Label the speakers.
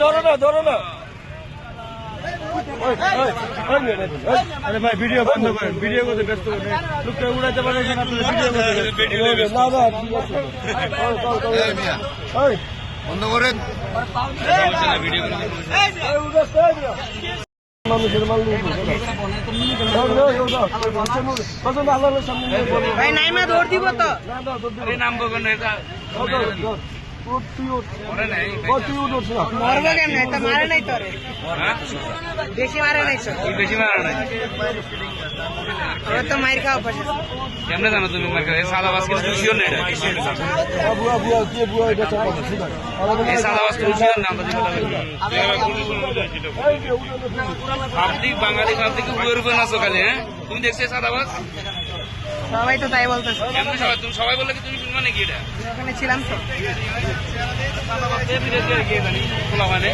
Speaker 1: ধরো না ধরো না। আরে ভাই ভিডিও বন্ধ করেন, ভিডিও করতে ব্যস্ত করেন, লোকটা উড়াইতে পারছেন আপনারা ভিডিও করতে না না ঠিক আছে
Speaker 2: বন্ধ করেন।
Speaker 1: মানুষের মাল
Speaker 3: ভাই নাইমা দৌড় দিব তো
Speaker 1: নামবো কেন এটা
Speaker 3: মরবো কেমন এটা মারে নাই তোরে বেশি মারে নাই তো
Speaker 1: বেশি মারা নাই
Speaker 3: ওরা তো মাইর খাওয়া পাশে
Speaker 1: কেমনে জানো তুমি মার খাওয়া সাদা বাস কিন্তু শিওর না এই সাদা বাস কিন্তু শিওর না আপনি বাঙালি খাদ্য কি উড়ে উড়বে না সকালে হ্যাঁ তুমি দেখছো সাদা বাস
Speaker 3: সবাই তো তাই বলতেছে
Speaker 1: কেমনে সবাই তুমি সবাই বললে কি তুমি শুনবা নাকি এটা
Speaker 3: ওখানে ছিলাম তো
Speaker 1: খোলা মানে